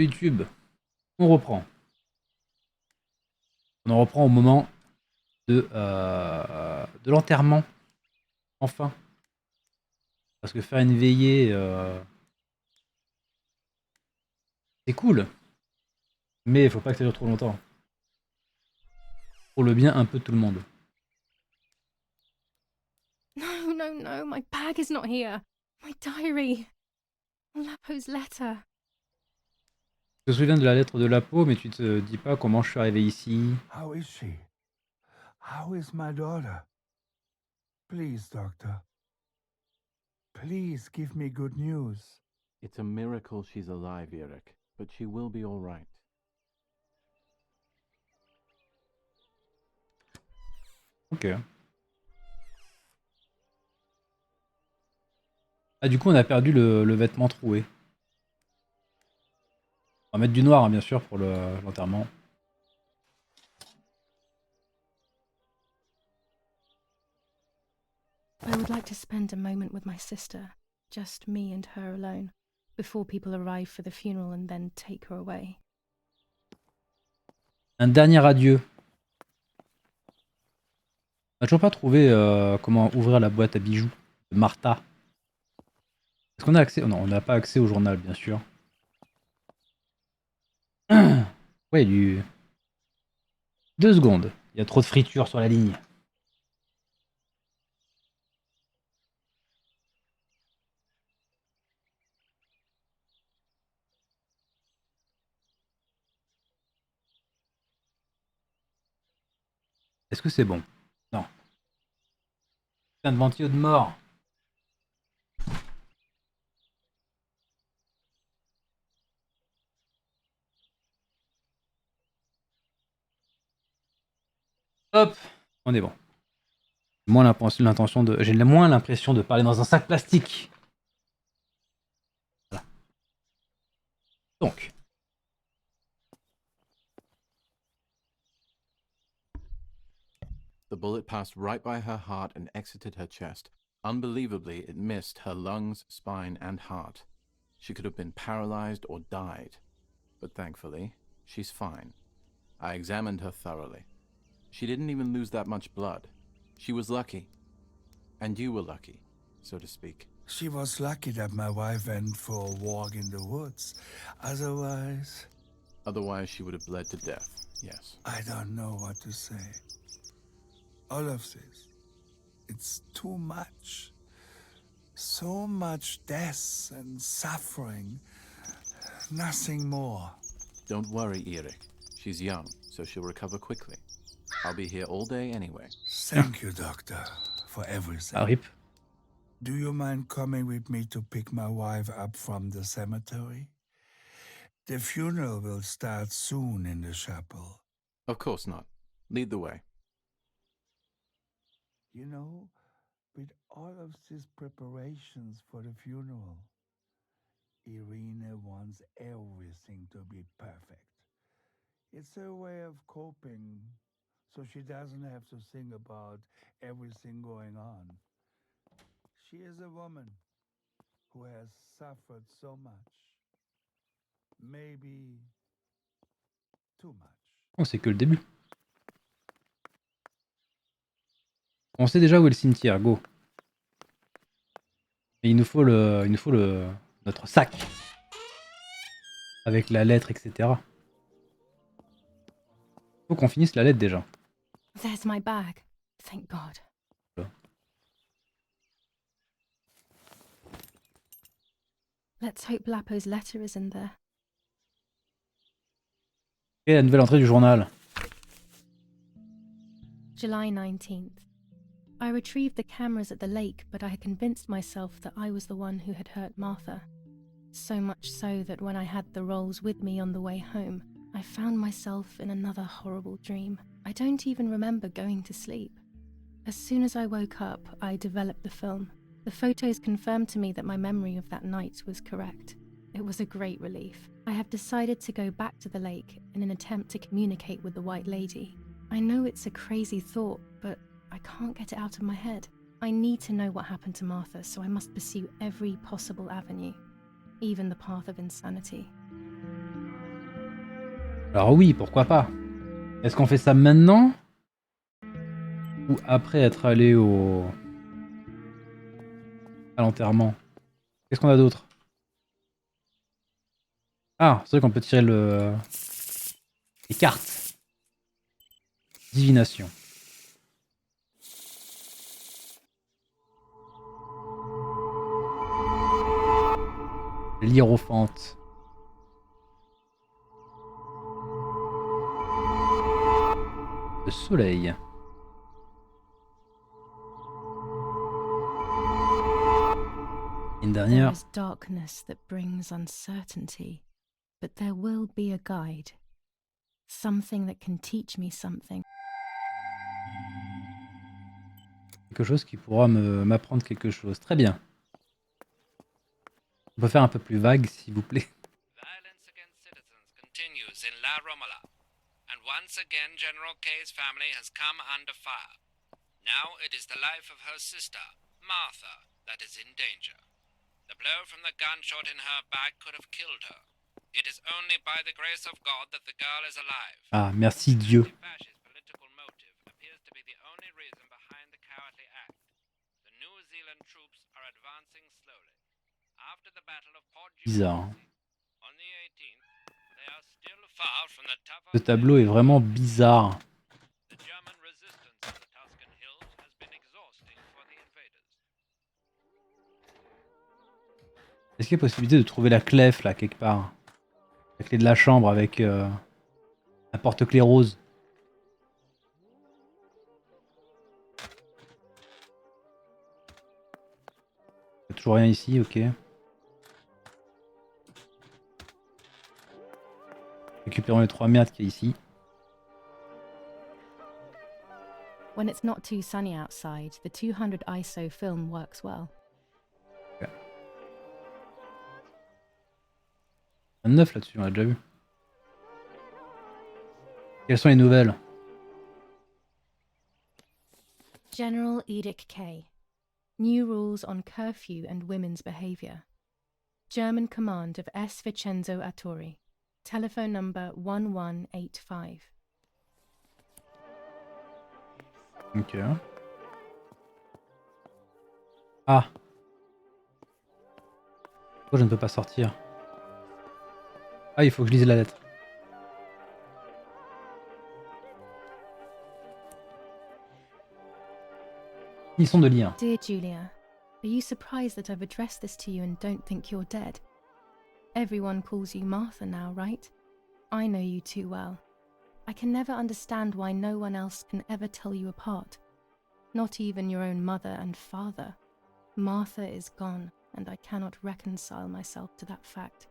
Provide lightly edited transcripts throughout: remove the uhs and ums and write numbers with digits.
YouTube, on reprend. On en reprend au moment de l'enterrement, enfin. Parce que faire une veillée, c'est cool, mais il faut pas que ça dure trop longtemps. Pour le bien un peu de tout le monde. No, no, no, my bag is not here. My diary. Lapo's letter. Je te souviens de la lettre de Lapo, mais tu te dis pas comment je suis arrivé ici. How is she? How is my daughter? Please, doctor. Please give me good news. It's a miracle she's alive, Eric, but she will be all right. Ok. Ah, du coup, on a perdu le vêtement troué. On va mettre du noir, hein, bien sûr, pour l'enterrement. I would like to spend a moment with my sister, just me and her alone, before people arrive for the funeral and then take her away. Un dernier adieu. On n'a toujours pas trouvé comment ouvrir la boîte à bijoux de Martha. Est-ce qu'on a accès? Oh non, on n'a pas accès au journal, bien sûr. Ouais, du... 2 secondes. Il y a trop de friture sur la ligne. Est-ce que c'est bon? Non. Putain de ventilo de mort. Hop, on est bon. J'ai moins l'impression de parler dans un sac plastique. Voilà. Donc. The bullet passed right by her heart and exited her chest. Unbelievably, it missed her lungs, spine, and heart. She could have been paralyzed or died. But thankfully, she's fine. I examined her thoroughly. She didn't even lose that much blood. She was lucky. And you were lucky, so to speak. She was lucky that my wife went for a walk in the woods. Otherwise, Otherwise, she would have bled to death, yes. I don't know what to say. All of this, it's too much. So much death and suffering. Nothing more. Don't worry, Eric. She's young, so she'll recover quickly. I'll be here all day anyway. Thank you, doctor, for everything. Ah, rip. Do you mind coming with me to pick my wife up from the cemetery? The funeral will start soon in the chapel. Of course not. Lead the way. You know, with all of these preparations for the funeral, Irina wants everything to be perfect. It's her way of coping, so she doesn't have to think about everything going on. She is a woman who has suffered so much. Maybe too much. Oh, c'est que le début. On sait déjà où est le cimetière, go. Et il nous faut notre sac. Avec la lettre, etc. Faut qu'on finisse la lettre déjà. There's my bag. Thank God. Voilà. Let's hope Lapo's letter is in there. Et la nouvelle entrée du journal. July 19th. I retrieved the cameras at the lake, but I had convinced myself that I was the one who had hurt Martha. So much so that when I had the rolls with me on the way home, I found myself in another horrible dream. I don't even remember going to sleep. As soon as I woke up, I developed the film. The photos confirmed to me that my memory of that night was correct. It was a great relief. I have decided to go back to the lake in an attempt to communicate with the White Lady. I know it's a crazy thought, but I can't get it out of my head. I need to know what happened to Martha, so I must pursue every possible avenue, even the path of insanity. Alors oui, pourquoi pas. Est-ce qu'on fait ça maintenant? Ou après être allé à l'enterrement? Qu'est-ce qu'on a d'autre? Ah, c'est vrai qu'on peut tirer les cartes. Divination. L'hiérophante. Le soleil. Une There dernière. is darkness that brings uncertainty, but there will be a guide. Something that can teach me something. Quelque chose qui pourra m'apprendre quelque chose. Très bien. On peut faire un peu plus vague, s'il vous plaît. Violence against citizens continues in La Romola, and once again General K's family has come under fire. Now it is the life of her sister, Martha, that is in danger. The blow from the gunshot in her back could have killed her. It is only by the grace of God that the girl is alive. Ah, merci Dieu. Fascist political motive appears to be the only reason behind the cowardly act. The New Zealand troops are advancing slowly. After the Battle of Port Bizarre. Hein. on the 18th, they are still far from the tough Ce tableau est vraiment bizarre. The German resistance on the Tuscan hills has been exhausting for the invaders. Est-ce qu'il y a possibilité de trouver la clef là quelque part? La clé de la chambre avec un porte-clés rose. Il n'y a toujours rien ici, ok. Récupérons les 3 merdes qu'il y a ici. When it's not too sunny outside, the 200 ISO film works well. Un 9 là-dessus, on l'a déjà vu. Quelles sont les nouvelles? General Edict K. New rules on curfew and women's behavior. German command of S. Vincenzo Attori. Telephone number 1185. Ok. Ah. Pourquoi je ne peux pas sortir? Ah, il faut que je lise la lettre. Finissons de lire. Dear Julia, are you surprised that I've addressed this to you and don't think you're dead? Everyone calls you Martha now, right? I know you too well. I can never understand why no one else can ever tell you apart. Not even your own mother and father. Martha is gone, and I cannot reconcile myself to that fact.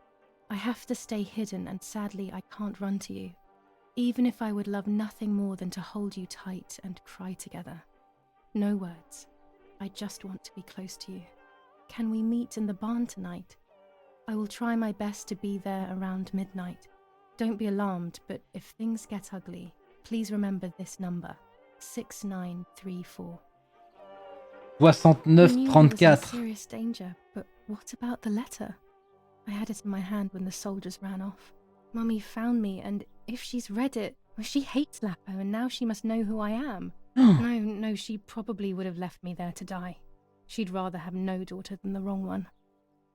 I have to stay hidden, and sadly I can't run to you. Even if I would love nothing more than to hold you tight and cry together. No words. I just want to be close to you. Can we meet in the barn tonight? I will try my best to be there around midnight. Don't be alarmed, but if things get ugly, please remember this number, 6934. 69-34. Serious danger, but what about the letter? I had it in my hand when the soldiers ran off. Mummy found me, and if she's read it, well, she hates Lapo, and now she must know who I am. No, she probably would have left me there to die. She'd rather have no daughter than the wrong one.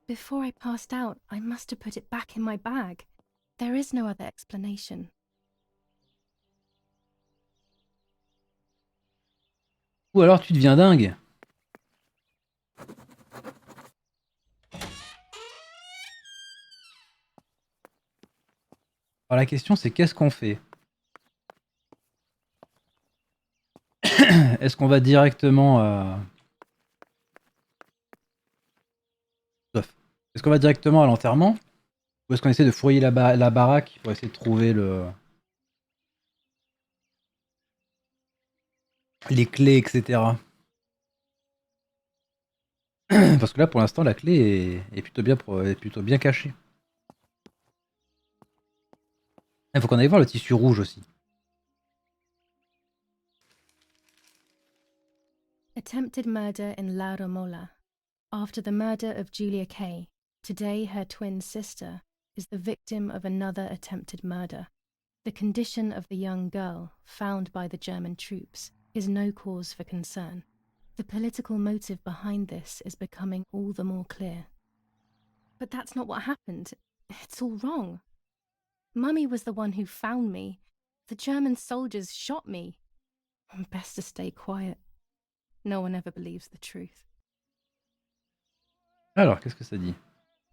Before I passed out, I must have put it back in my bag. There is no other explanation. Ou alors tu deviens dingue. Alors la question c'est qu'est-ce qu'on fait? Est-ce qu'on va directement Est-ce qu'on va directement à l'enterrement? Ou est-ce qu'on essaie de fouiller la baraque pour essayer de trouver les clés, etc. Parce que là pour l'instant la clé est plutôt bien cachée. Il faut qu'on aille voir le tissu rouge aussi. Attempted murder in La Romola. After the murder of Julia Kay, today her twin sister is the victim of another attempted murder. The condition of the young girl, found by the German troops, is no cause for concern. The political motive behind this is becoming all the more clear. But that's not what happened. It's all wrong. Mummy was the one who found me. The German soldiers shot me. Best to stay quiet. No one ever believes the truth. Alors, qu'est-ce que ça dit?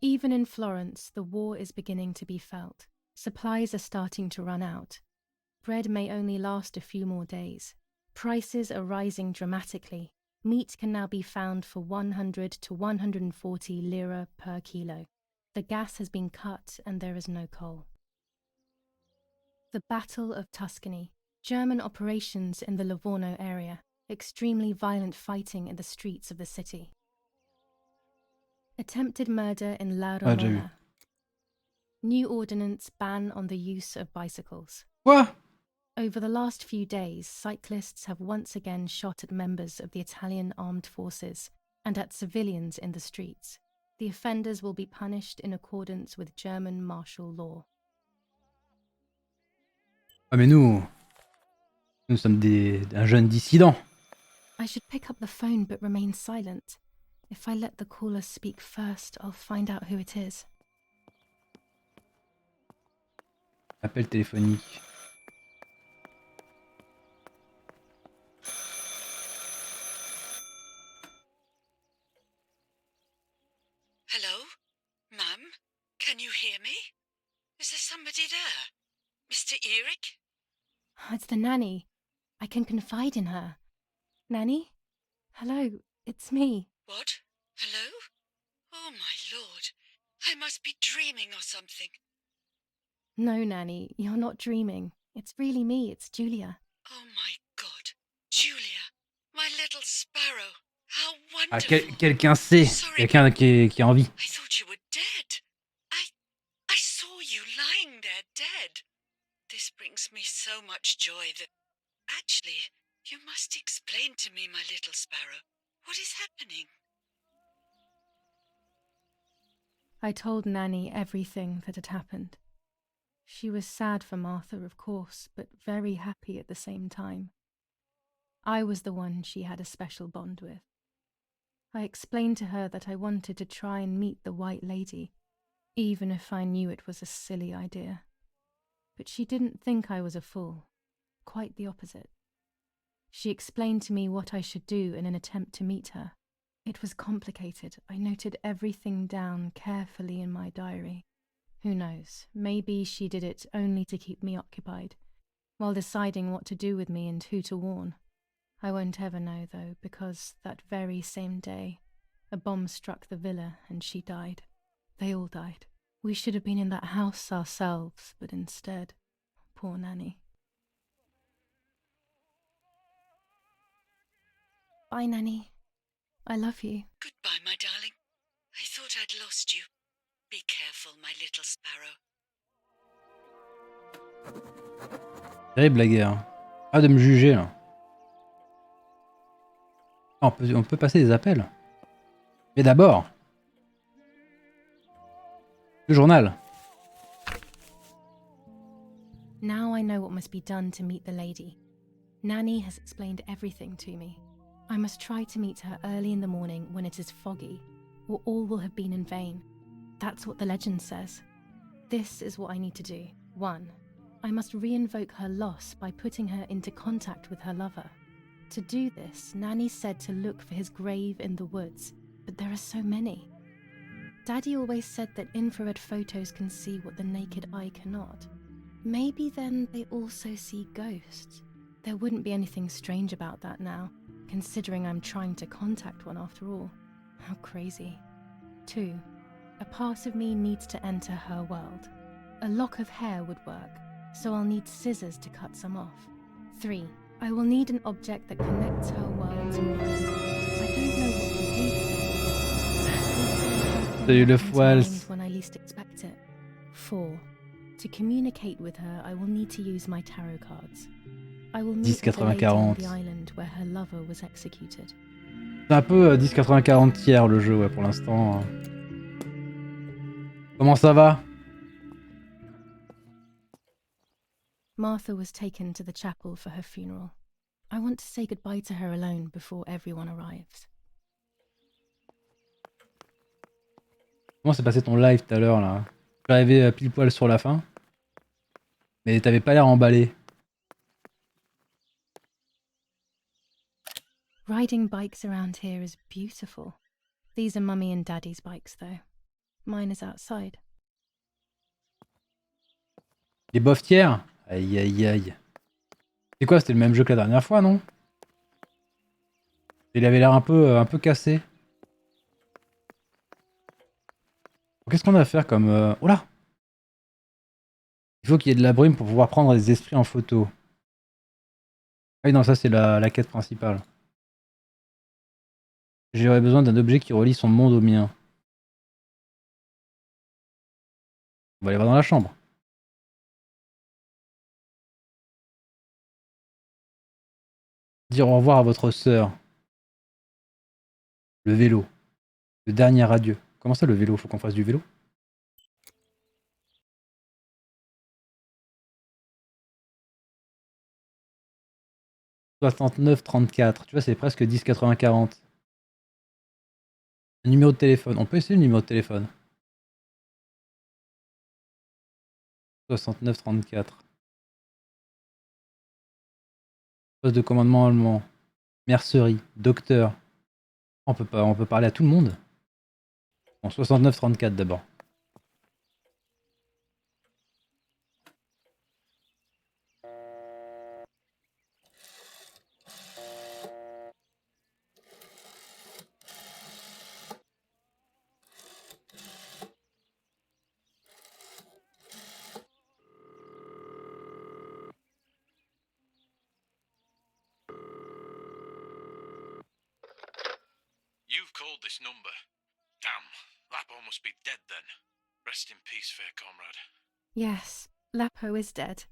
Even in Florence, the war is beginning to be felt. Supplies are starting to run out. Bread may only last a few more days. Prices are rising dramatically. Meat can now be found for 100 to 140 lira per kilo. The gas has been cut and there is no coal. The Battle of Tuscany. German operations in the Livorno area. Extremely violent fighting in the streets of the city. Attempted murder in La Ah, déjà vu. Romola. New ordinance ban on the use of bicycles. Quoi? Over the last few days, cyclists have once again shot at members of the Italian armed forces and at civilians in the streets. The offenders will be punished in accordance with German martial law. Ah mais nous sommes un jeune dissident. I should pick up the phone but remain silent. If I let the caller speak first, I'll find out who it is. Appel téléphonique. Hello? Mum? Can you hear me? Is there somebody there? Mr. Eric? It's the nanny. I can confide in her. Nanny? Hello, it's me. What? Hello? Oh, my lord. I must be dreaming or something. No, Nanny, you're not dreaming. It's really me, it's Julia. Oh, my God. Julia, my little sparrow. How Ah, wonderful. quelqu'un sait. Sorry, Quelqu'un qui est en vie. I thought you were dead. I saw you lying there dead. This brings me so much joy that... Actually, you must explain to me, my little sparrow. What is happening? I told Nanny everything that had happened. She was sad for Martha, of course, but very happy at the same time. I was the one she had a special bond with. I explained to her that I wanted to try and meet the White Lady, even if I knew it was a silly idea. But she didn't think I was a fool. Quite the opposite. She explained to me what I should do in an attempt to meet her. It was complicated. I noted everything down carefully in my diary. Who knows, maybe she did it only to keep me occupied, while deciding what to do with me and who to warn. I won't ever know, though, because that very same day, a bomb struck the villa and she died. They all died. We should have been in that house ourselves, but instead, poor Nanny. Bye, Nanny. I love you. Goodbye, my darling. I thought I'd lost you. Be careful, my little sparrow. Terrible la guerre. Ah, de me juger là. Ah, on peut passer des appels. Mais d'abord, le journal. Now I know what must be done to meet the lady. Nanny has explained everything to me. I must try to meet her early in the morning when it is foggy, or all will have been in vain. That's what the legend says. This is what I need to do. 1. I must re-invoke her loss by putting her into contact with her lover. To do this, Nanny said to look for his grave in the woods, but there are so many. Daddy always said that infrared photos can see what the naked eye cannot. Maybe then they also see ghosts. There wouldn't be anything strange about that now, considering I'm trying to contact one after all. How crazy. 2. A part of me needs to enter her world. A lock of hair would work, so I'll need scissors to cut some off. 3. I will need an object that connects her world to mine. I don't know what to do with it. Salut le Comes foile. mind when I least expect it. 4. To communicate with her, I will need to use my tarot cards. I will meet with the lady on the island where her lover was executed. C'est un peu 10-80-40 tiers le jeu, ouais, pour l'instant. Comment ça va? Martha was taken to the chapel for her funeral. I want to say goodbye to her alone before everyone arrives. Comment s'est passé ton live tout à l'heure là? J'arrivais pile poil sur la fin. Mais t'avais pas l'air emballé. Riding bikes around here is beautiful. These are Mummy and Daddy's bikes though. Mine is outside. Les boftières? Aïe aïe aïe. C'est quoi, c'était le même jeu que la dernière fois, non? Il avait l'air un peu cassé. Qu'est-ce qu'on a à faire comme... Oh là! Il faut qu'il y ait de la brume pour pouvoir prendre des esprits en photo. Ah oui, non, ça c'est la quête principale. J'aurais besoin d'un objet qui relie son monde au mien. On va aller voir dans la chambre. Dire au revoir à votre sœur. Le vélo. Le dernier adieu. Comment ça le vélo? Faut qu'on fasse du vélo? « 69-34. Tu vois, c'est presque 10-80-40. Un numéro de téléphone. On peut essayer le numéro de téléphone. 69-34. Poste de commandement allemand. Mercerie. Docteur. On peut parler à tout le monde. Bon, 69-34 d'abord. You've called this number. Damn, Lapo must be dead then. Rest in peace, fair comrade. Yes, Lapo is dead.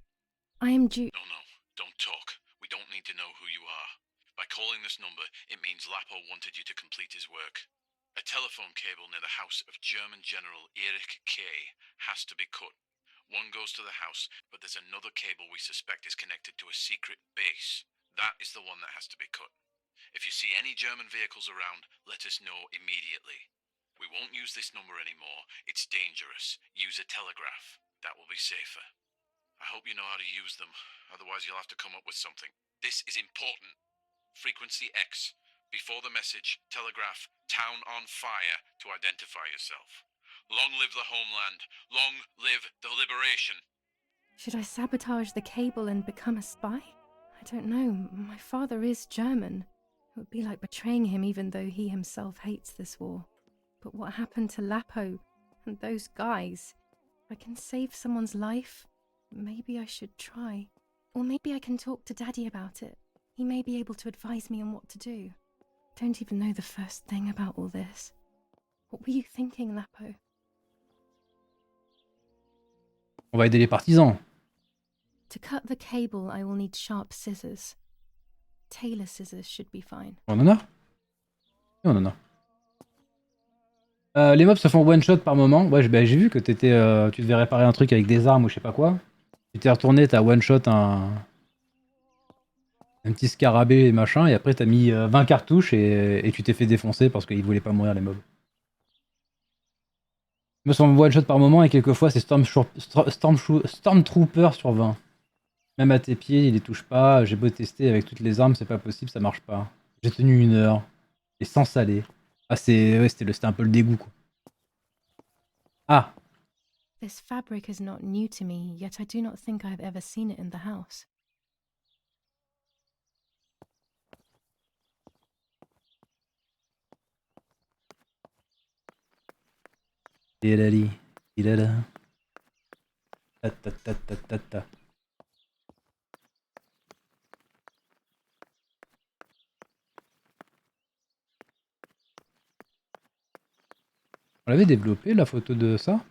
I am due. No, don't talk. We don't need to know who you are. By calling this number, it means Lapo wanted you to complete his work. A telephone cable near the house of German General Erich K. has to be cut. One goes to the house, but there's another cable we suspect is connected to a secret base. That is the one that has to be cut. If you see any German vehicles around, let us know immediately. We won't use this number anymore. It's dangerous. Use a telegraph. That will be safer. I hope you know how to use them. Otherwise, you'll have to come up with something. This is important. Frequency X. Before the message, telegraph town on fire to identify yourself. Long live the homeland. Long live the liberation. Should I sabotage the cable and become a spy? I don't know. My father is German. It would be like betraying him even though he himself hates this war. But what happened to Lapo and those guys? If I can save someone's life, maybe I should try. Or maybe I can talk to Daddy about it. He may be able to advise me on what to do. Don't even know the first thing about all this. What were you thinking, Lapo? On va aider les partisans. To cut the cable, I will need sharp scissors. Tailor scissors should be fine. On en a? Oui, on en a. Les mobs se font one shot par moment. Ouais, j'ai vu que tu devais réparer un truc avec des armes ou je sais pas quoi. Tu t'es retourné, t'as one shot un petit scarabée et machin, et après t'as mis 20 cartouches et tu t'es fait défoncer parce qu'ils voulaient pas mourir les mobs. Ils me semble one shot par moment et quelquefois c'est Stormtrooper sur 20. Même à tes pieds, il les touche pas. J'ai beau tester avec toutes les armes, c'est pas possible, ça marche pas. J'ai tenu 1 heure. Et sans saler. Ah, c'était un peu le dégoût, quoi. Ah! This fabric is not new to me, yet I do not think I have ever seen it in the house. Dilali, dilala. Ta ta ta ta ta ta. On l'avait développé la photo de ça?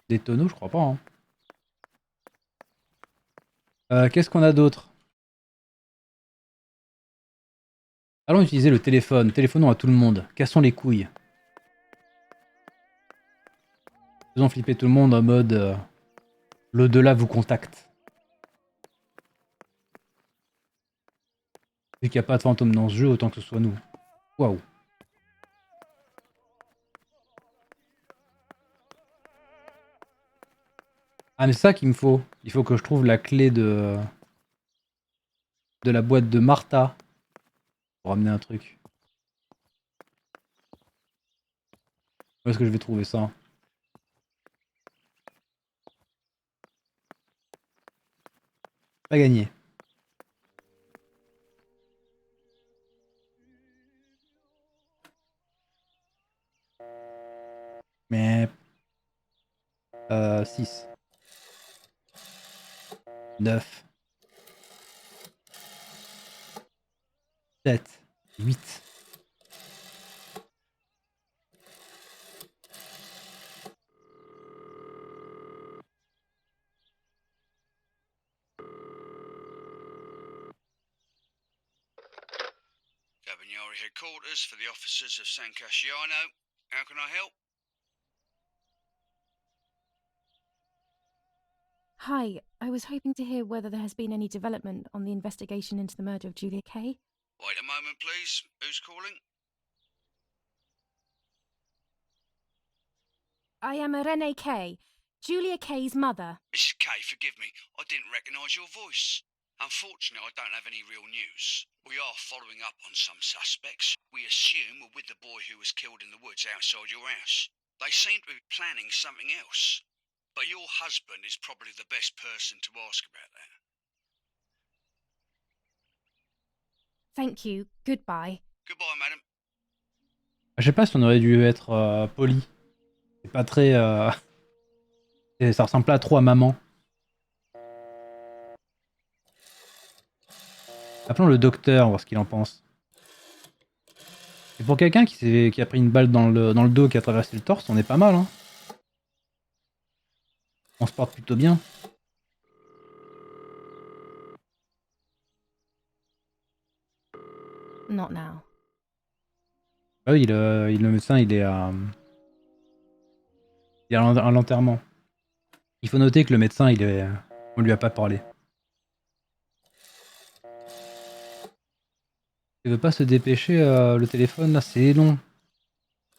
Des tonneaux, je crois pas. Hein. Qu'est-ce qu'on a d'autre? Allons utiliser le téléphone. Téléphonons à tout le monde. Cassons les couilles. Faisons flipper tout le monde en mode l'au-delà vous contacte. Vu qu'il n'y a pas de fantômes dans ce jeu, autant que ce soit nous. Waouh. Ah mais c'est ça qu'il me faut. Il faut que je trouve la clé de la boîte de Martha pour ramener un truc. Où est-ce que je vais trouver ça? Pas gagné. Mais 6, 9, 7, 8. Cabanari headquarters for the officers of San Casciano. How can I help? Hi, I was hoping to hear whether there has been any development on the investigation into the murder of Julia Kay. Wait a moment, please. Who's calling? I am Irene Kay, Julia Kay's mother. Mrs. Kay, forgive me. I didn't recognise your voice. Unfortunately, I don't have any real news. We are following up on some suspects. We assume we're with the boy who was killed in the woods outside your house. They seem to be planning something else. But your husband is probably the best person to ask about that. Thank you. Goodbye. Goodbye, madam. Je sais pas si on aurait dû être poli. C'est pas très... Ça ressemble pas trop à maman. Appelons le docteur, voir ce qu'il en pense. Et pour quelqu'un qui a pris une balle dans le dos, qui a traversé le torse, on est pas mal, hein. On se porte plutôt bien. Not now. Ah oui, le médecin, il est à l'enterrement. Il faut noter que le médecin, on lui a pas parlé. Il veut pas se dépêcher, le téléphone, là, c'est long.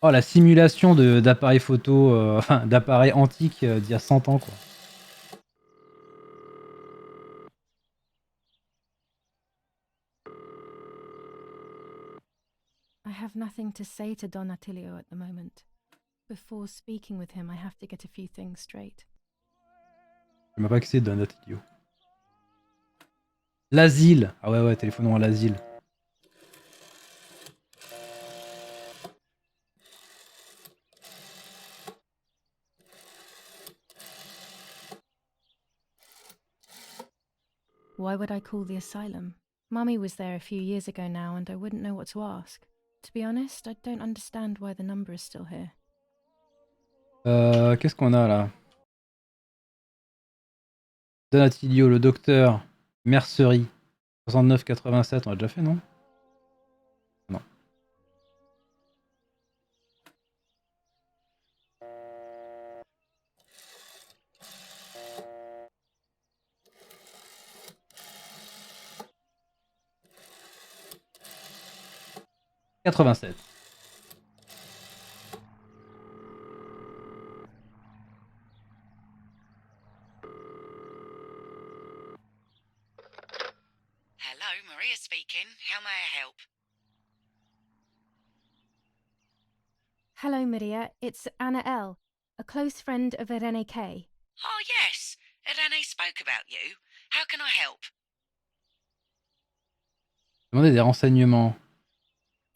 Oh, la simulation d'appareil photo, enfin, d'appareil antique d'il y a 100 ans, quoi. I have nothing to say to Don Attilio at the moment. Before speaking with him, I have to get a few things straight. Je sais pas que c'est d'un Attilio. L'asile. Ah ouais, téléphonons à l'asile. Why would I call the asylum? Mummy was there a few years ago now, and I wouldn't know what to ask. To be honest, I don't understand why the number is still here. Qu'est-ce qu'on a là? Don Attilio, le docteur, mercerie, 69,87, on l'a déjà fait, non? Non. « 87. Hello, Maria speaking. How may I help? Hello, Maria. It's Anna L., a close friend of Irene Kay. Oh, yes. Irene spoke about you. How can I help? Demander des renseignements.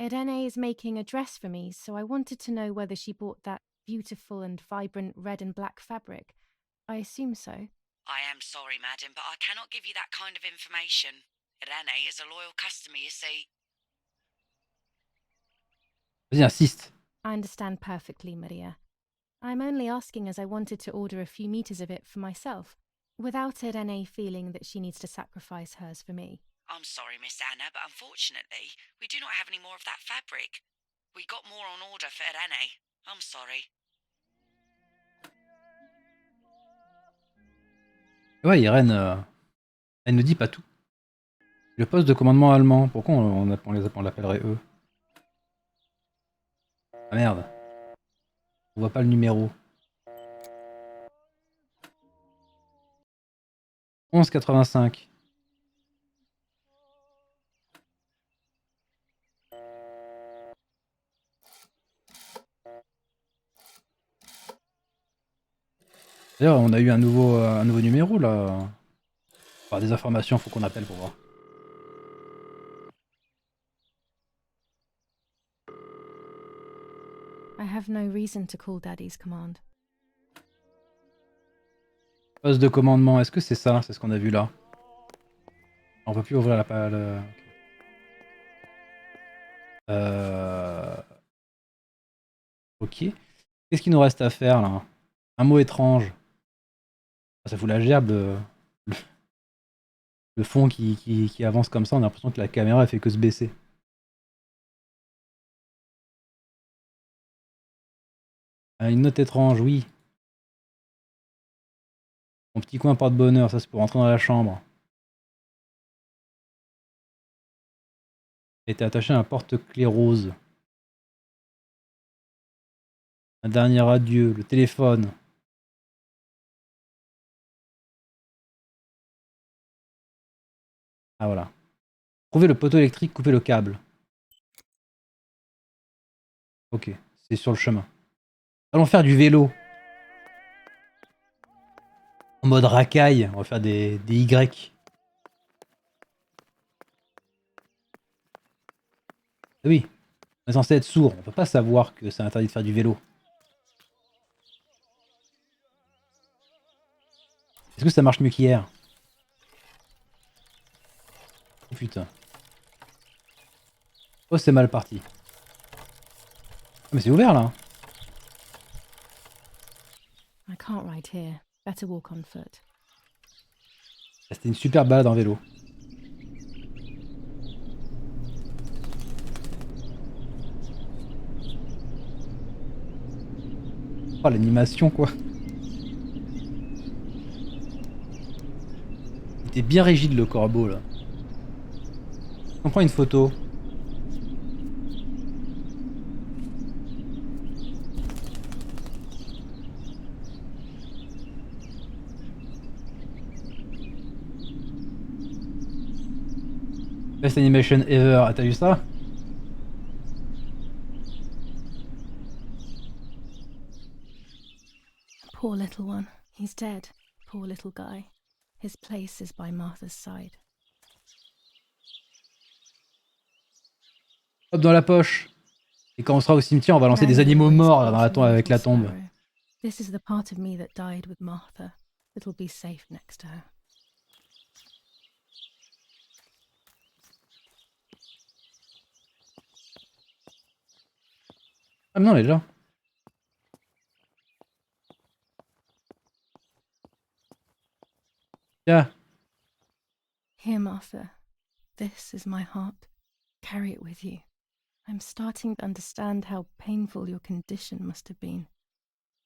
Irene is making a dress for me, so I wanted to know whether she bought that beautiful and vibrant red and black fabric. I assume so. I am sorry, madam, but I cannot give you that kind of information. Irene is a loyal customer, you see. Vas-y, insiste. I understand perfectly, Maria. I'm only asking as I wanted to order a few meters of it for myself, without Irene feeling that she needs to sacrifice hers for me. I'm sorry, Miss Anna, but unfortunately, we do not have any more of that fabric. We got more on order for Irene. I'm sorry. Ouais, Irène, elle ne dit pas tout. Le poste de commandement allemand, pourquoi on l'appellerait eux? Ah merde, on voit pas le numéro. 11,85. D'ailleurs, on a eu un nouveau numéro là. Par des informations, faut qu'on appelle pour voir. I have no reason to call Daddy's command. Poste de commandement, est-ce que c'est ça? C'est ce qu'on a vu là. On peut plus ouvrir la page. Ok. Qu'est-ce qu'il nous reste à faire là? Un mot étrange. Ça fout la gerbe le fond qui avance comme ça, on a l'impression que la caméra elle fait que se baisser. Une note étrange, oui. Mon petit coin porte-bonheur, ça c'est pour rentrer dans la chambre. Était attaché à un porte-clés rose. Un dernier adieu, le téléphone. Ah voilà. Trouver le poteau électrique, couper le câble. Ok, c'est sur le chemin. Allons faire du vélo. En mode racaille, on va faire des Y. Ah oui, on est censé être sourd, on peut pas savoir que c'est interdit de faire du vélo. Est-ce que ça marche mieux qu'hier? Oh putain. Oh c'est mal parti. Ah, mais c'est ouvert là. I can't ride here. Better walk on foot. C'était une super balade en vélo. Oh l'animation quoi. Il était bien rigide le corbeau là. On prend une photo. Best animation ever, ah, t'as vu ça? Poor little one. He's dead. Poor little guy. His place is by Martha's side. Hop dans la poche. Et quand on sera au cimetière, on va lancer des Nanny animaux always morts là, calls me avec little la tombe. sparrow. This is the part of me that died with Martha. It'll be safe next to her. Ah mais non, elle est là. Tiens. Here, Martha. This is my heart. Carry it with you. I'm starting to understand how painful your condition must have been.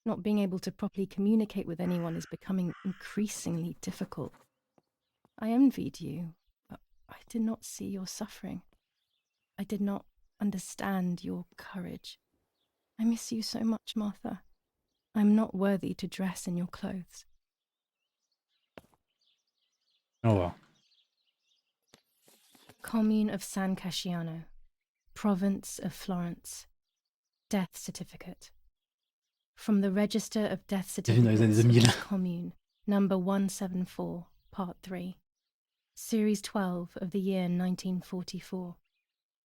Not being able to properly communicate with anyone is becoming increasingly difficult. I envied you, but I did not see your suffering. I did not understand your courage. I miss you so much, Martha. I'm not worthy to dress in your clothes. Au revoir. Commune of San Casciano, Province of Florence. Death certificate. From the Register of Death Certificates of the Commune, number 174, part 3. Series 12 of the year 1944.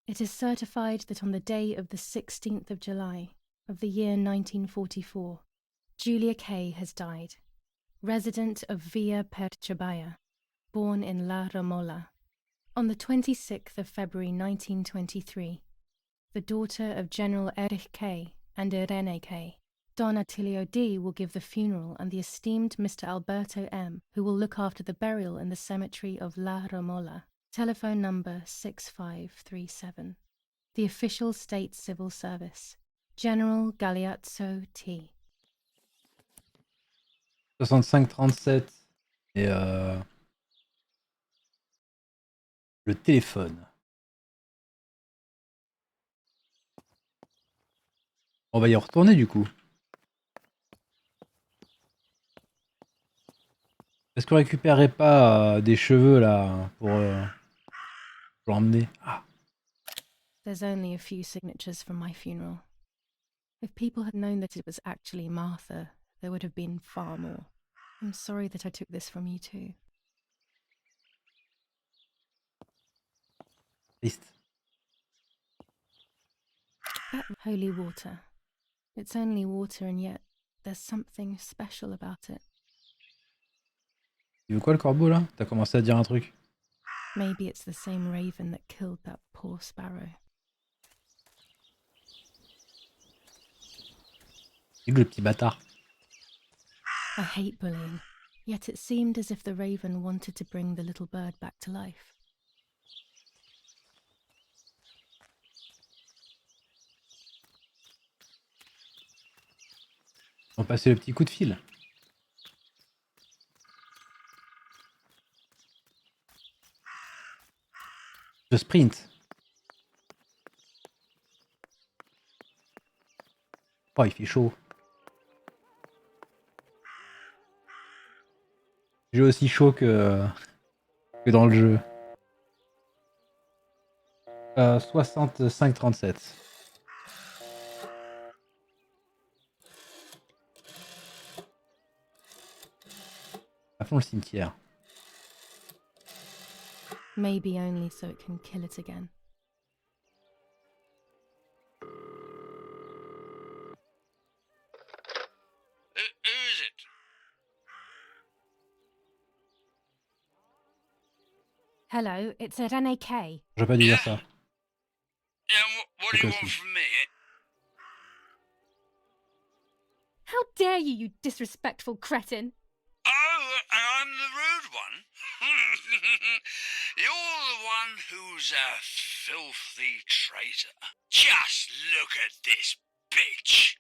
It is certified that on the day of the 16th of July of the year 1944, Julia Kay has died, resident of Via Perchabaya, born in La Romola. On the 26th of February 1923, the daughter of General Erich Kay and Irene Kay, Don Attilio D. will give the funeral, and the esteemed Mr. Alberto M., who will look after the burial in the cemetery of La Romola. Telephone number 6537. The official state civil service. General Galeazzo T. 65-37. Et Le téléphone. On va y retourner du coup. Est-ce qu'on récupérerait pas des cheveux là pour l'emmener? Ah, There's only a few signatures from my funeral. If people had known that it was actually Martha, there would have been far more. I'm sorry that I took this from you too. triste. That holy water. It's only water and yet there's something special about it. Tu veux quoi le corbeau là? T'as commencé à dire un truc. Maybe it's the same raven that killed that poor sparrow. C'est le petit bâtard. I hate bullying, yet it seemed as if the raven wanted to bring the little bird back to life. On va passer le petit coup de fil. Je sprint. Oh, il fait chaud. J'ai aussi chaud que dans le jeu. 65-37. À fond le cimetière. Maybe only so it can kill it again. Who is it? Hello, it's at NAK. J'aurais pas dû dire ça. Yeah, what do you Okay, want see. from me? How dare you, you disrespectful cretin! Oh, and I'm the rude one? You're the one who's a filthy traitor. Just look at this bitch.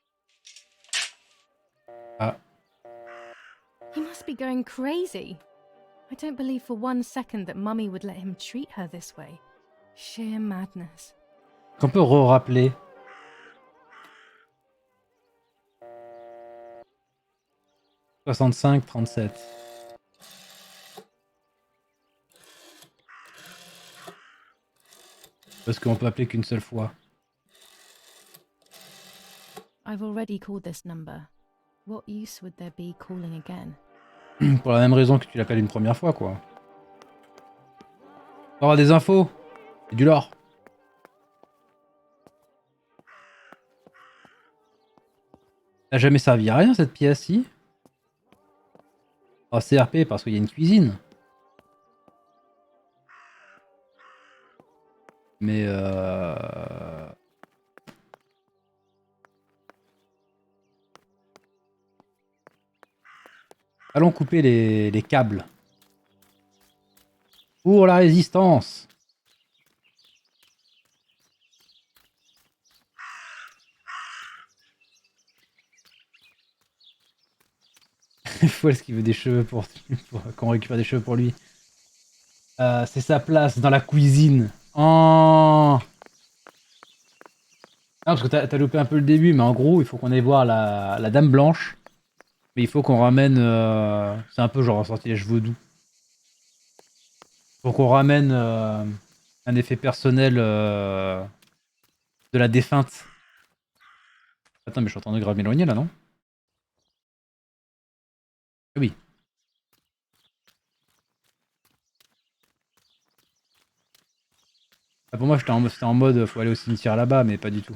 Ah, He must be going crazy. I don't believe for 1 second that Mummy would let him treat her this way. Sheer madness. qu'on peut re-rappeler. « 65-37. Parce qu'on peut appeler qu'une seule fois. I've already called this number. What use would there be calling again? Pour la même raison que tu l'appelles une première fois, quoi. On aura des infos. Et du lore. Ça n'a jamais servi à rien, cette pièce-ci. Oh, CRP, parce qu'il y a une cuisine. Mais allons couper les câbles. Pour la résistance. Faut ce qu'il veut des cheveux pour qu'on récupère des cheveux pour lui. C'est sa place dans la cuisine. Oh. Ah, parce que t'as loupé un peu le début, mais en gros, il faut qu'on aille voir la Dame Blanche. Mais il faut qu'on ramène... c'est un peu genre un sortilège vaudou. Faut qu'on ramène un effet personnel de la défunte. Attends, mais je suis en train de grave m'éloigner là, non? Ah oui. Ah, pour moi, c'était en mode faut aller au cimetière là-bas, mais pas du tout.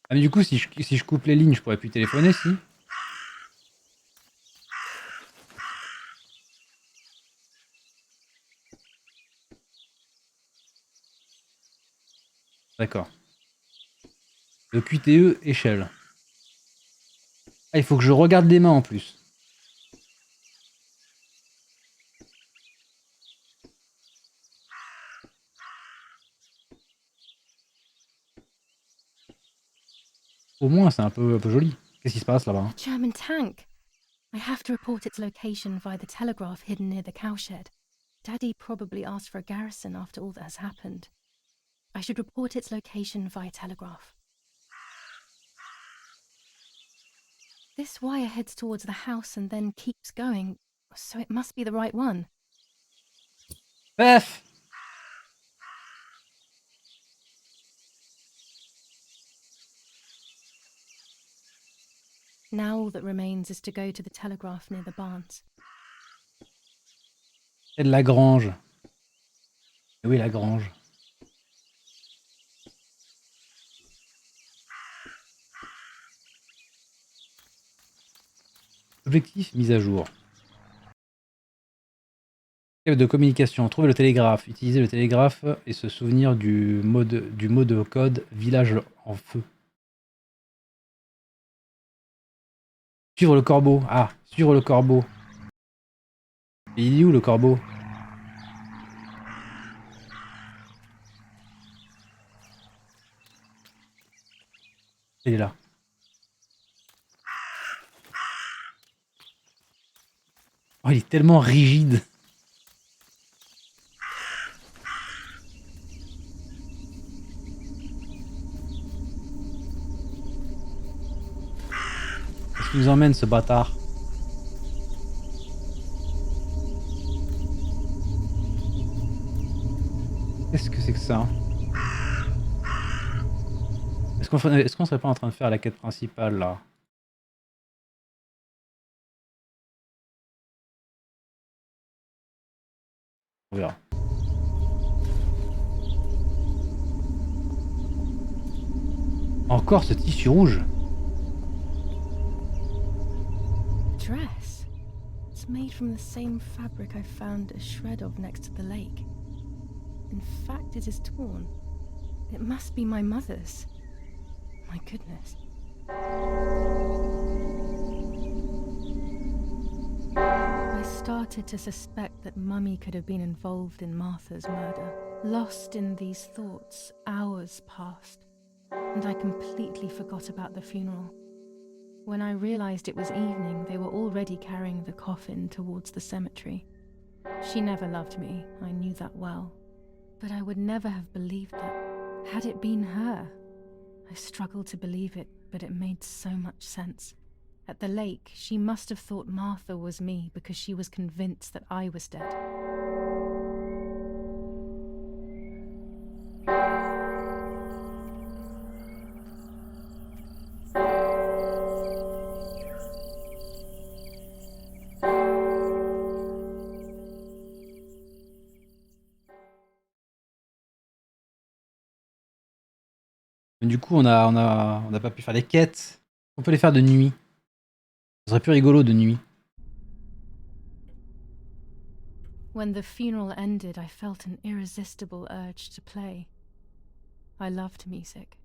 Ah, mais du coup, si je coupe les lignes, je pourrais plus téléphoner, si? D'accord. Le QTE échelle. Ah, il faut que je regarde les mains en plus. Au moins, c'est un peu joli. Qu'est-ce qui se passe là-bas? A German tank. I have to report its location via the telegraph hidden near the cowshed. Daddy probably asked for a garrison after all that has happened. I should report its location via telegraph. This wire heads towards the house and then keeps going, so it must be the right one. Beth! Now all that remains is to go to the telegraph near the barns. C'est de la grange. Oui, la grange. Objectif, mise à jour. Câble de communication. Trouver le télégraphe. Utiliser le télégraphe et se souvenir du mot de code village en feu. Suivre le corbeau. Ah, suivre le corbeau. Et il est où le corbeau? Il est là. Oh, il est tellement rigide. Qu'est-ce qu'il nous emmène, ce bâtard? Qu'est-ce que c'est que ça? Est-ce qu'on serait pas en train de faire la quête principale, là? On verra. Encore ce tissu rouge. Dress. It's made from the same fabric I found a shred of next to the lake. In fact, it is torn. It must be my mother's. My goodness. I started to suspect that Mummy could have been involved in Martha's murder. Lost in these thoughts, hours passed, and I completely forgot about the funeral. When I realized it was evening, they were already carrying the coffin towards the cemetery. She never loved me, I knew that well. But I would never have believed that. Had it been her? I struggled to believe it, but it made so much sense. At the lake, she must have thought Martha was me because she was convinced that I was dead. Du coup, on n'a pas pu faire les quêtes. On peut les faire de nuit. Ce serait plus rigolo de nuit. When the funeral ended, I felt an irresistible urge to play. I loved music.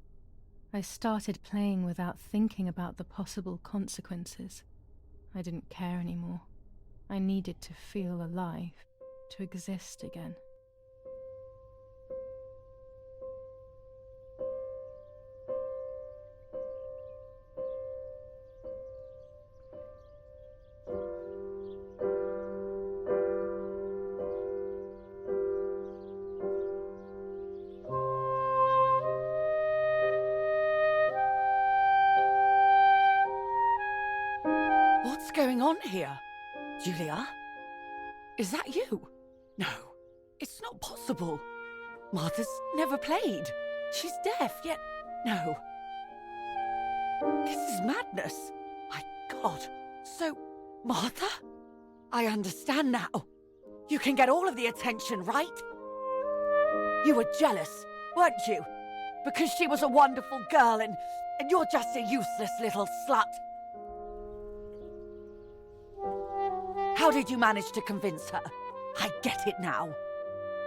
I started playing without thinking about the possible consequences. I didn't care anymore. I needed to feel alive, to exist again. What's going on here? Julia? Is that you? No, it's not possible. Martha's never played. She's deaf, yet no. This is madness. My God. So, Martha? I understand now. You can get all of the attention, right? You were jealous, weren't you? Because she was a wonderful girl and you're just a useless little slut. How did you manage to convince her? I get it now.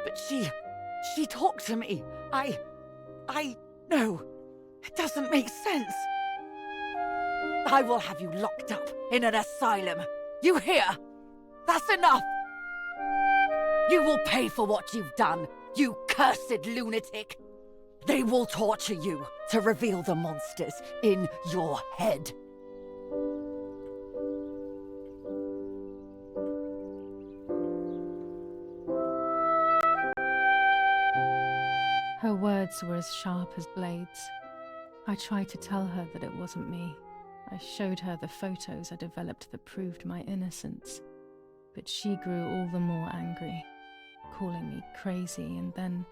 But she talked to me. No, it doesn't make sense. I will have you locked up in an asylum. You hear? That's enough. You will pay for what you've done, you cursed lunatic. They will torture you to reveal the monsters in your head. words were as sharp as blades. I tried to tell her that it wasn't me. I showed her the photos I developed that proved my innocence. But she grew all the more angry, calling me crazy, and then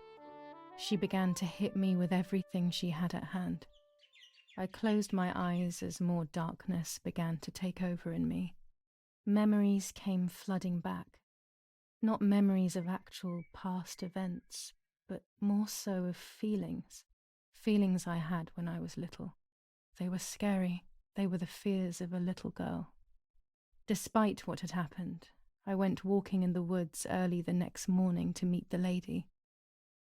she began to hit me with everything she had at hand. I closed my eyes as more darkness began to take over in me. Memories came flooding back. Not memories of actual past events, but more so of feelings. Feelings I had when I was little. They were scary. They were the fears of a little girl. Despite what had happened, I went walking in the woods early the next morning to meet the lady.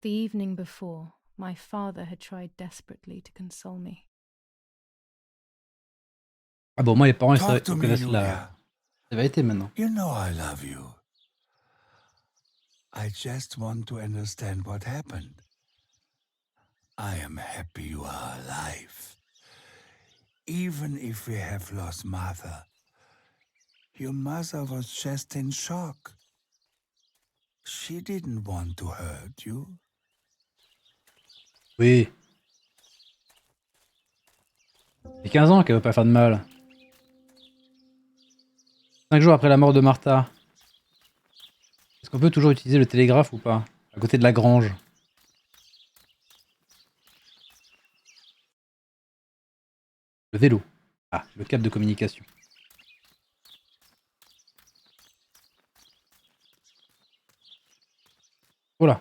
The evening before, my father had tried desperately to console me. Ah bon, moi les parents Talk to ils me, connaissent Julia. la vérité maintenant. You know I love you. I just want to understand what happened. I am happy you are alive. Even if we have lost Martha, your mother was just in shock. She didn't want to hurt you. Oui. Ça fait 15 ans qu'elle veut pas faire de mal. 5 jours après la mort de Martha. Est-ce qu'on peut toujours utiliser le télégraphe ou pas? À côté de la grange. Le vélo. Ah, le câble de communication. Voilà.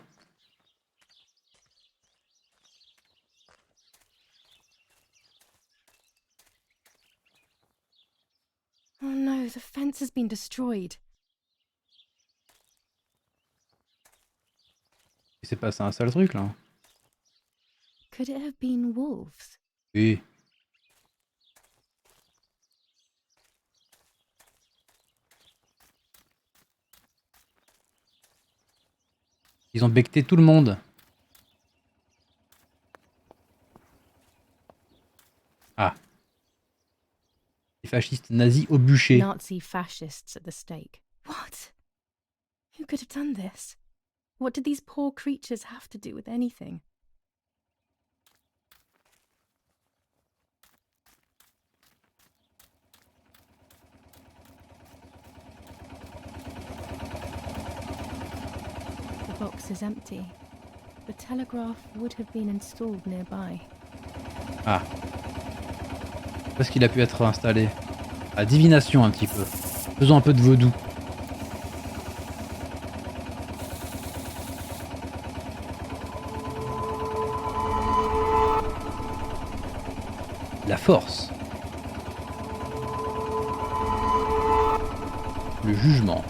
Oh no, the fence has been destroyed. Il s'est passé un sale truc là. Could it have been wolves? Oui. Ils ont becté tout le monde. Ah. Les fascistes nazis au bûcher. Nazi fascists at the stake. What? Who could have done this? What did these poor creatures have to do with anything? The box is empty. The telegraph would have been installed nearby. Ah. Parce qu'il a pu être installé. À divination un petit peu. Faisons un peu de vaudou. La force. Le jugement.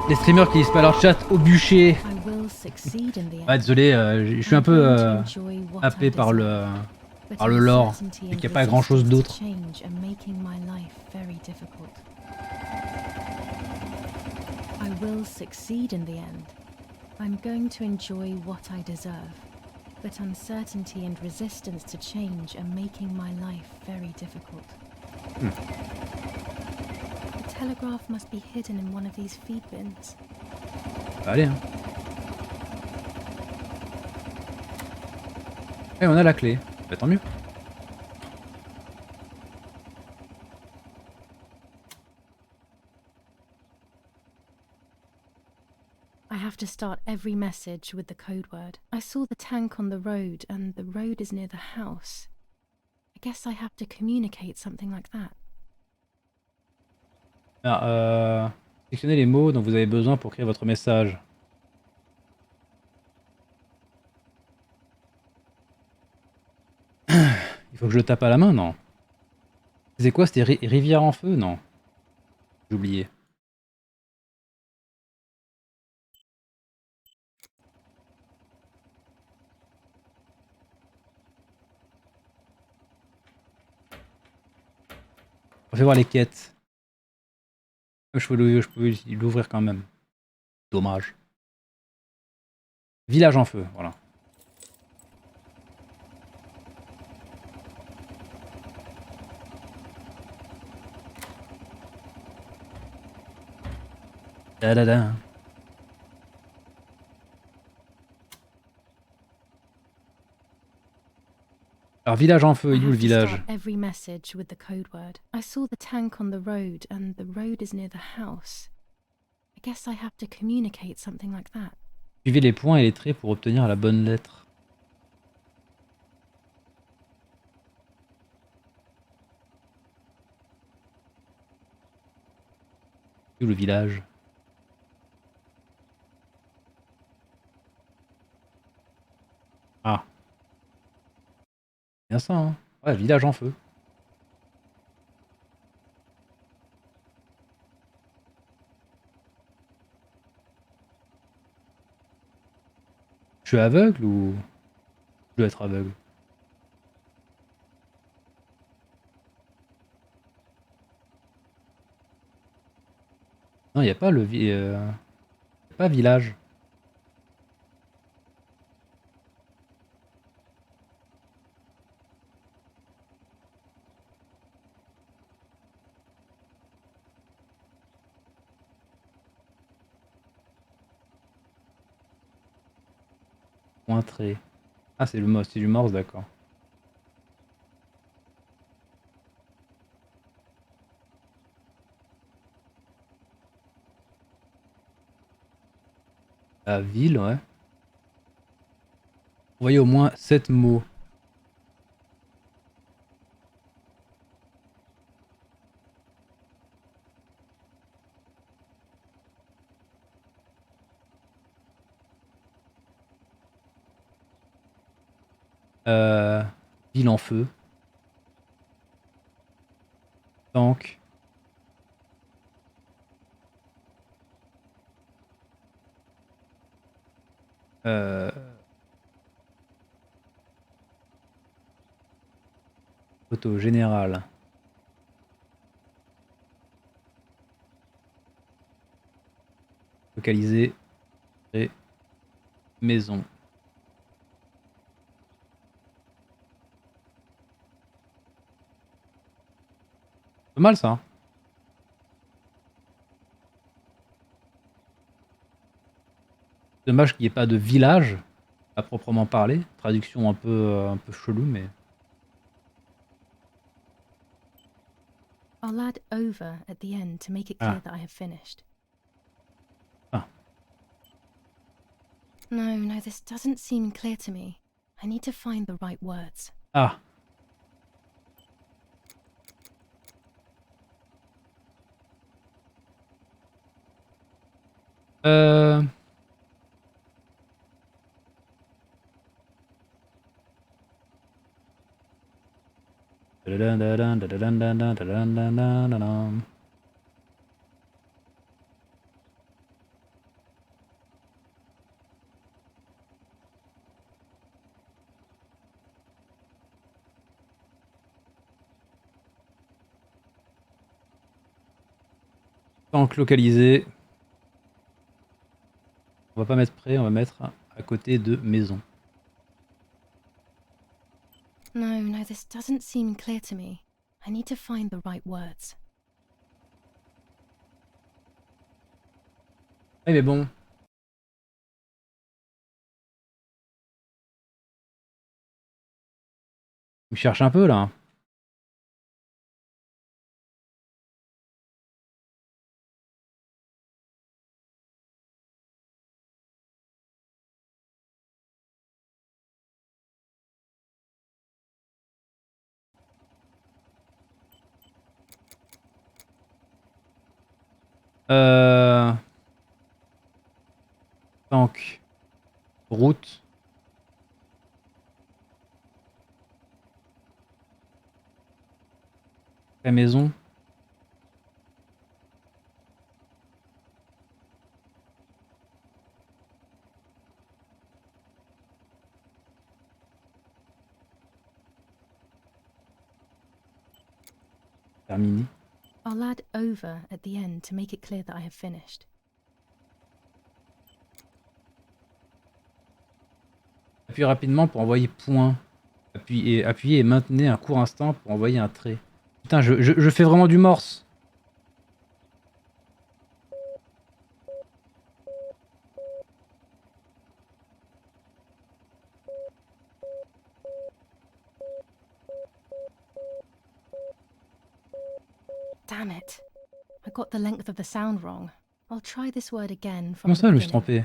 Les streamers qui lisent pas leur chat au bûcher. I will succeed in the end. Ah désolé, je suis un peu happé par le lore, et qu'il n'y a pas grand chose d'autre. I will succeed in the end. I'm going to enjoy what I deserve. But uncertainty and resistance to change are making my life very difficult. The telegraph must be hidden in one of these feed bins. Allez, hein. Et on a la clé. Bah, tant mieux. I have to start every message with the code word. I saw the tank on the road, and the road is near the house. I guess I have to communicate something like that. Ah, sélectionnez les mots dont vous avez besoin pour créer votre message. Il faut que je le tape à la main, non? C'est quoi? C'était rivière en feu? Non. J'ai oublié. On va voir les quêtes. Je peux l'ouvrir quand même. Dommage. Village en feu, voilà. Da da da. Alors village en feu, I il est où le have to village? start every message with the code word. I saw the tank on the road, and the road is near the house. I guess I have to communicate something like that. Suivez les points et les traits pour obtenir la bonne lettre. Où le village? Ah, bien ça, hein. Ouais, village en feu. Je suis aveugle ou je dois être aveugle? Non, il n'y a pas pas village. Point trait. Ah, c'est du morse, d'accord. La ville, ouais. Vous voyez au moins 7 mots. Ville en feu. Tank. Photo générale. Localisé. Et maison. Pas mal ça, hein. Dommage qu'il n'y ait pas de village à proprement parler. Traduction un peu chelou, mais. I'll add over at the end to make it clear that I have finished. Ah. No, this doesn't seem clear to me. I need to find the right words. Ah. Euh... Tank localisé. On va pas mettre près, on va mettre à côté de maison. No, this doesn't seem clear to me. I need to find the right words. Oui, mais bon. Il me cherche un peu là. Tank. Route. La maison. Terminé. I'll add over at the end to make it clear that I have finished. Appuyez rapidement pour envoyer point. Appuyez et maintenez un court instant pour envoyer un trait. Putain, je fais vraiment du morse. Damn it. I got the length of the sound wrong. I'll try this word again from Comment the ça, je me suis beginning. trompé?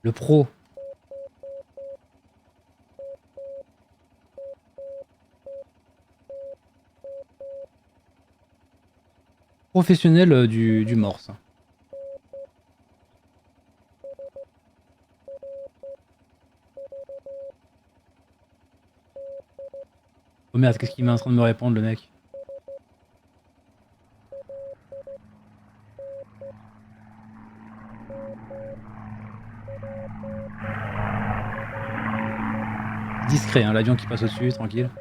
Le pro. Professionnel du morse. Oh merde, qu'est-ce qu'il est en train de me répondre, le mec? Discret, hein, l'avion qui passe au-dessus, tranquille.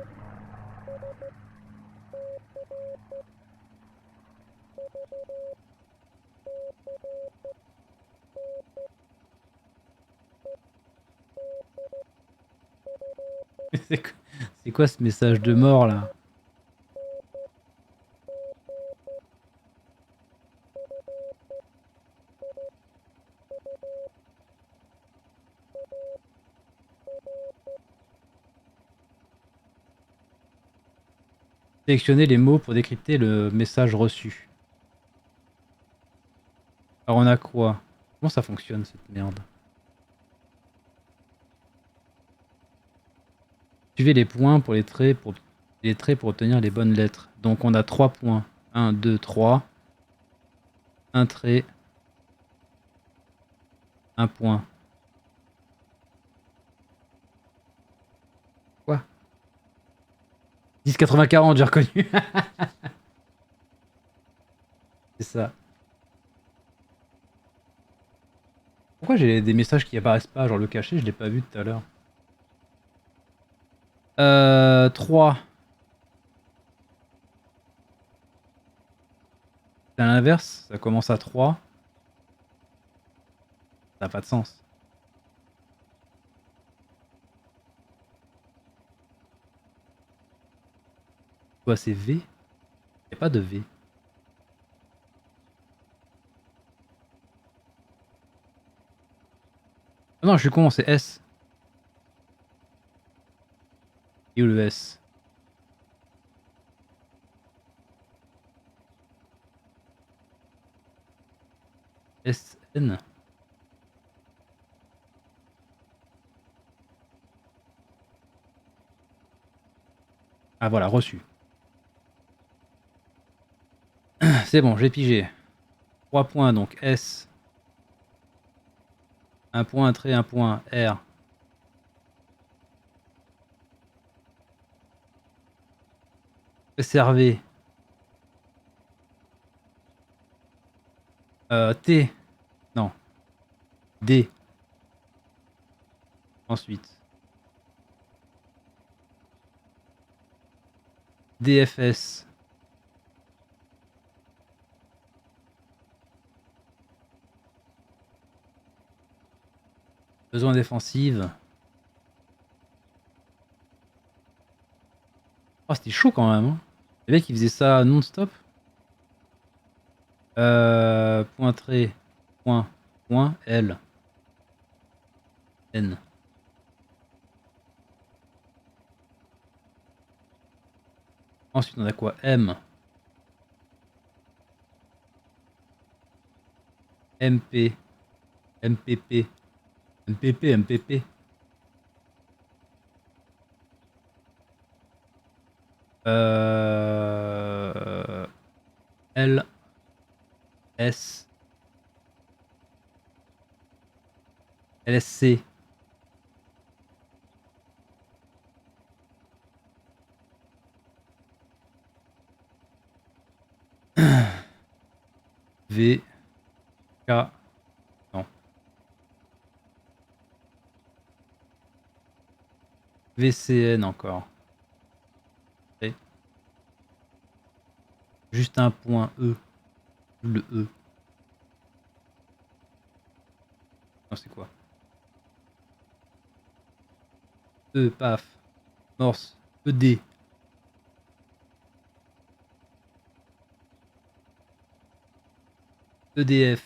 C'est quoi ce message de mort là? Sélectionnez les mots pour décrypter le message reçu. Alors on a quoi? Comment ça fonctionne cette merde? Suivez les points pour les traits pour obtenir les bonnes lettres. Donc on a 3 points. 1, 2, 3. Un trait. Un point. Quoi? 10, 80, 40, j'ai reconnu. C'est ça. Pourquoi j'ai des messages qui apparaissent pas? Genre le cachet, je l'ai pas vu tout à l'heure. 3. C'est à l'inverse, ça commence à 3. Ça n'a pas de sens. Quoi, c'est V? Il n'y a pas de V. Ah non, je suis con, c'est S. Et où le S? SN. Ah voilà, reçu. C'est bon, j'ai pigé. 3 points, donc S. Un point, un trait, un point, R. SRV. T. Non. D. Ensuite. DFS. Besoin défensive. Oh, c'était chaud quand même. Hein. Le mec, il faisait ça non-stop. Point trait. Point. Point. L. N. Ensuite, on a quoi? M. MP. MPP. MPP, MPP. L. S. LSC. V. K. Non. VCN encore. Et juste un point E. Le E. Non, c'est quoi? E, paf. Morse. ED. EDF.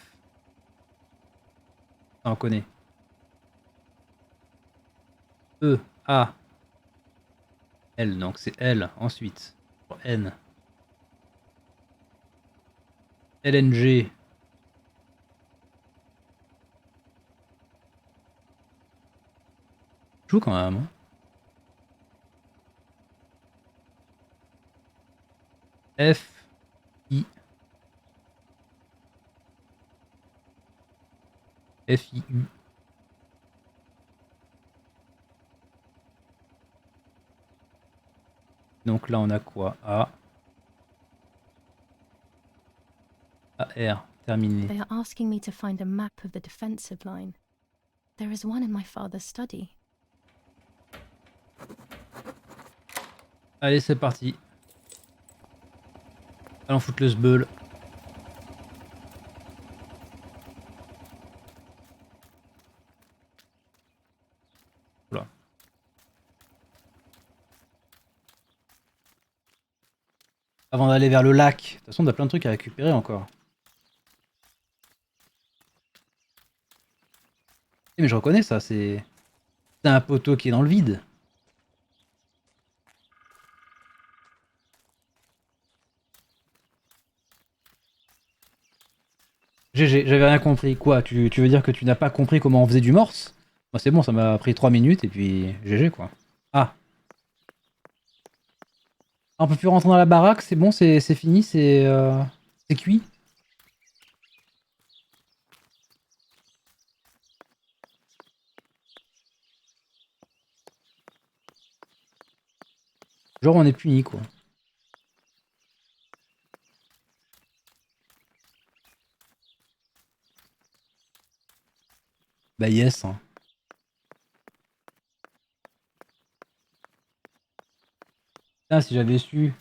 Ça, on connaît. E, A. L, donc c'est L. Ensuite, N. LNG. Joue quand même. Hein. F. I. F, I, U. Donc là, on a quoi? A. AR. Terminé. They are asking me to find a map of the defensive line. There is one in my father's study. Allez, c'est parti. Allons foutre le sbeul. Voilà. Avant d'aller vers le lac. De toute façon, on a plein de trucs à récupérer encore. Mais je reconnais ça, c'est un poteau qui est dans le vide. GG, j'avais rien compris. Quoi, tu veux dire que tu n'as pas compris comment on faisait du morse? Moi c'est bon, ça m'a pris 3 minutes et puis GG quoi. Ah. On peut plus rentrer dans la baraque, c'est bon, c'est fini, c'est cuit. Genre on est puni quoi. Bah yes. Hein. Putain, si j'avais su,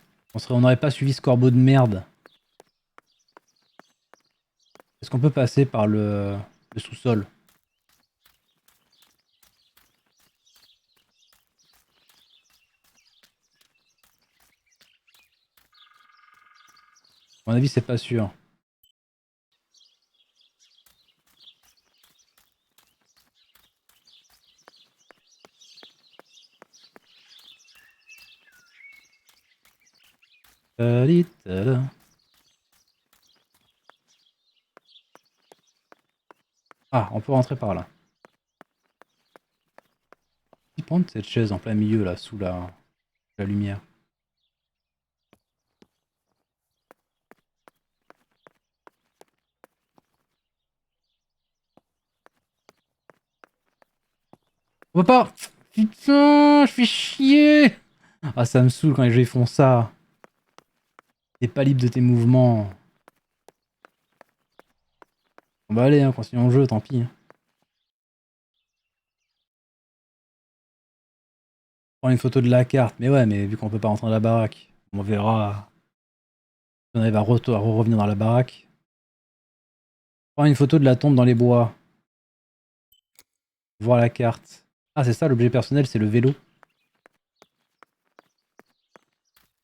on n'aurait pas suivi ce corbeau de merde. Est-ce qu'on peut passer par le sous-sol? À mon avis, c'est pas sûr. Ah, on peut rentrer par là. Il prendre cette chaise en plein milieu là, sous la lumière. On peut pas. Putain, je fais chier. Ah, ça me saoule quand les jeux ils font ça. T'es pas libre de tes mouvements. On va aller, hein, continuons le jeu, tant pis. Prends une photo de la carte. Mais ouais, mais vu qu'on peut pas rentrer dans la baraque, on verra. Si on arrive à revenir dans la baraque. Prends une photo de la tombe dans les bois. Voir la carte. Ah, c'est ça l'objet personnel, c'est le vélo.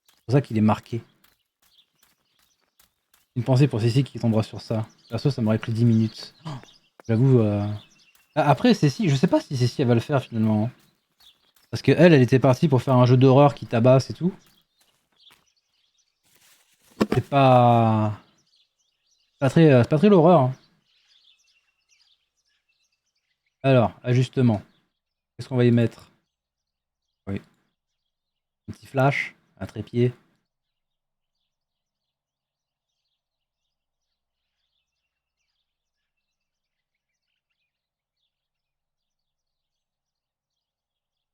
C'est pour ça qu'il est marqué. Une pensée pour Cécile qui tombera sur ça. Perso, ça m'aurait pris 10 minutes. Oh, j'avoue. Après, Cécile, je sais pas si Cécile elle va le faire finalement. Parce que elle était partie pour faire un jeu d'horreur qui tabasse et tout. C'est pas. C'est pas très l'horreur. Hein. Alors, ajustement. Qu'est-ce qu'on va y mettre? Oui. Un petit flash, un trépied.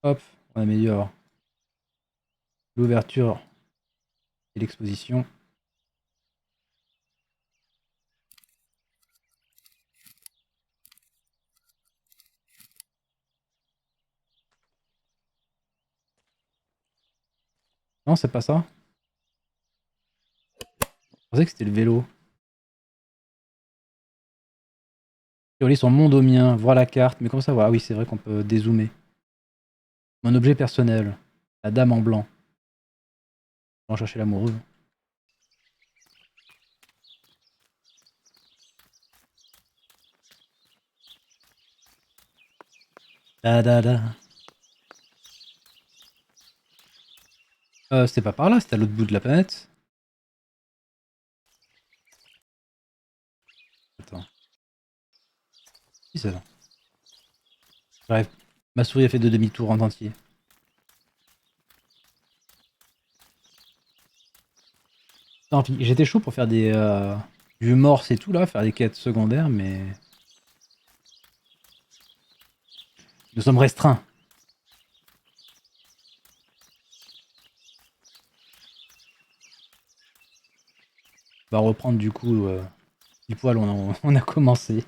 Hop, on améliore l'ouverture et l'exposition. Non, c'est pas ça. Je pensais que c'était le vélo. Relier son monde au mien, voir la carte. Mais comment ça, voilà. Ah oui, c'est vrai qu'on peut dézoomer. Mon objet personnel. La dame en blanc. On va chercher l'amoureux. Da da da. C'était pas par là, c'était à l'autre bout de la planète. Attends. Si, c'est là. Bref, ma souris a fait de demi-tour en entier. Tant pis, j'étais chaud pour faire des du morse et tout là, faire des quêtes secondaires, mais nous sommes restreints. On va reprendre du coup du poil, on a commencé.